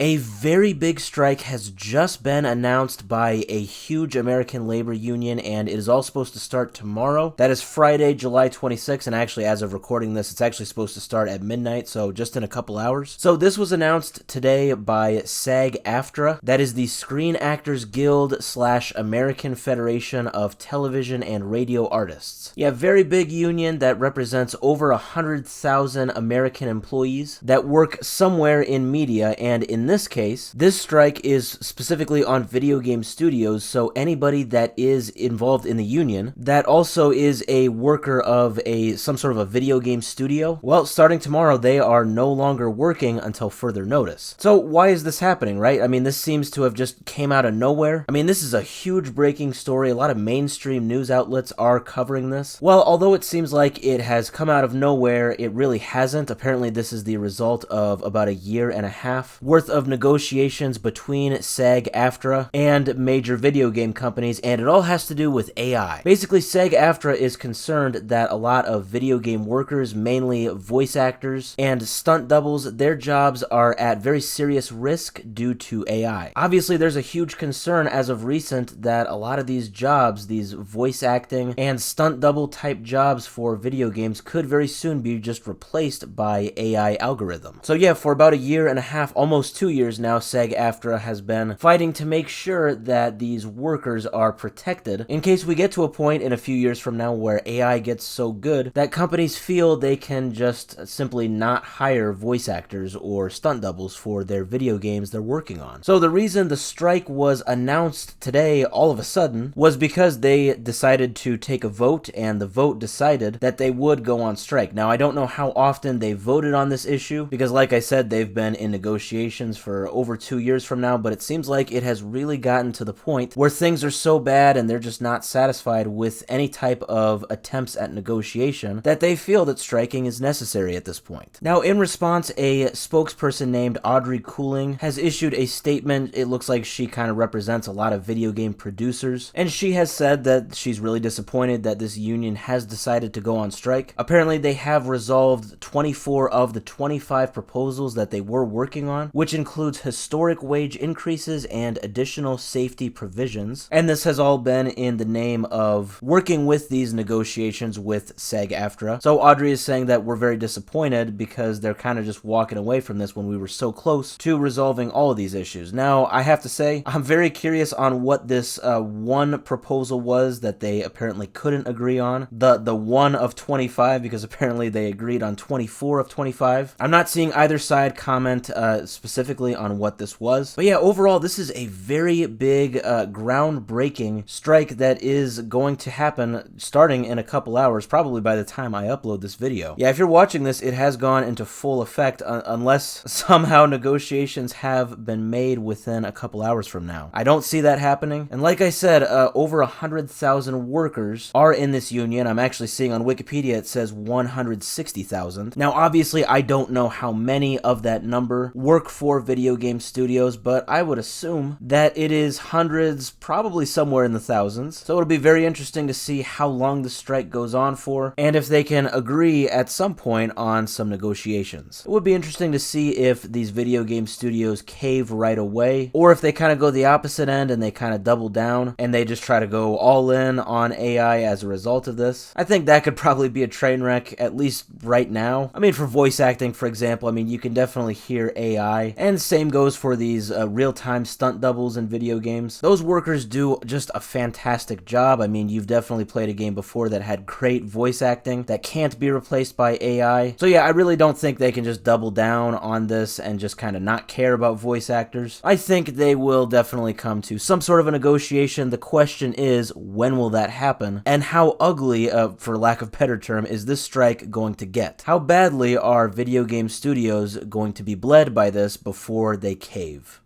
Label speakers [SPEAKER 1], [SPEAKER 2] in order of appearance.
[SPEAKER 1] A very big strike has just been announced by a huge American labor union, and it is all supposed to start tomorrow. That is Friday, July 26th, and actually, as of recording this, it's actually supposed to start at midnight, so just in a couple hours. So this was announced today by SAG-AFTRA. That is the Screen Actors Guild / American Federation of Television and Radio Artists. Yeah, very big union that represents over 100,000 American employees that work somewhere in media, and in this case, this strike is specifically on video game studios, so anybody that is involved in the union that also is a worker of some sort of a video game studio, well, starting tomorrow, they are no longer working until further notice. So why is this happening, right? I mean, this seems to have just came out of nowhere. I mean, this is a huge breaking story. A lot of mainstream news outlets are covering this. Well, although it seems like it has come out of nowhere, it really hasn't. Apparently, this is the result of about a year and a half worth of negotiations between SAG-AFTRA and major video game companies, and it all has to do with AI. Basically, SAG-AFTRA is concerned that a lot of video game workers, mainly voice actors and stunt doubles, their jobs are at very serious risk due to AI. Obviously, there's a huge concern as of recent that a lot of these jobs, these voice acting and stunt double type jobs for video games, could very soon be just replaced by AI algorithm. So yeah, for about a year and a half, almost 2 years now, SAG-AFTRA has been fighting to make sure that these workers are protected in case we get to a point in a few years from now where AI gets so good that companies feel they can just simply not hire voice actors or stunt doubles for their video games they're working on. So the reason the strike was announced today all of a sudden was because they decided to take a vote, and the vote decided that they would go on strike. Now, I don't know how often they voted on this issue because, like I said, they've been in negotiations for over 2 years from now, but it seems like it has really gotten to the point where things are so bad and they're just not satisfied with any type of attempts at negotiation that they feel that striking is necessary at this point. Now, in response, a spokesperson named Audrey Cooling has issued a statement. It looks like she kind of represents a lot of video game producers, and she has said that she's really disappointed that this union has decided to go on strike. Apparently, they have resolved 24 of the 25 proposals that they were working on, which includes historic wage increases and additional safety provisions. And this has all been in the name of working with these negotiations with SAG-AFTRA. So Audrey is saying that we're very disappointed because they're kind of just walking away from this when we were so close to resolving all of these issues. Now, I have to say, I'm very curious on what this one proposal was that they apparently couldn't agree on. The one of 25, because apparently they agreed on 24 of 25. I'm not seeing either side comment specifically on what this was. But yeah, overall, this is a very big, groundbreaking strike that is going to happen starting in a couple hours, probably by the time I upload this video. Yeah, if you're watching this, it has gone into full effect unless somehow negotiations have been made within a couple hours from now. I don't see that happening. And like I said, over 100,000 workers are in this union. I'm actually seeing on Wikipedia it says 160,000. Now, obviously, I don't know how many of that number work for video game studios, but I would assume that it is hundreds, probably somewhere in the thousands. So it'll be very interesting to see how long the strike goes on for, and if they can agree at some point on some negotiations. It would be interesting to see if these video game studios cave right away, or if they kind of go the opposite end and they kind of double down and they just try to go all in on AI as a result of this. I think that could probably be a train wreck, at least right now. I mean, for voice acting, for example, I mean, you can definitely hear AI, and same goes for these real-time stunt doubles in video games. Those workers do just a fantastic job. I mean, you've definitely played a game before that had great voice acting that can't be replaced by AI. So yeah, I really don't think they can just double down on this and just kind of not care about voice actors. I think they will definitely come to some sort of a negotiation. The question is, when will that happen? And how ugly, for lack of a better term, is this strike going to get? How badly are video game studios going to be bled by this before they cave?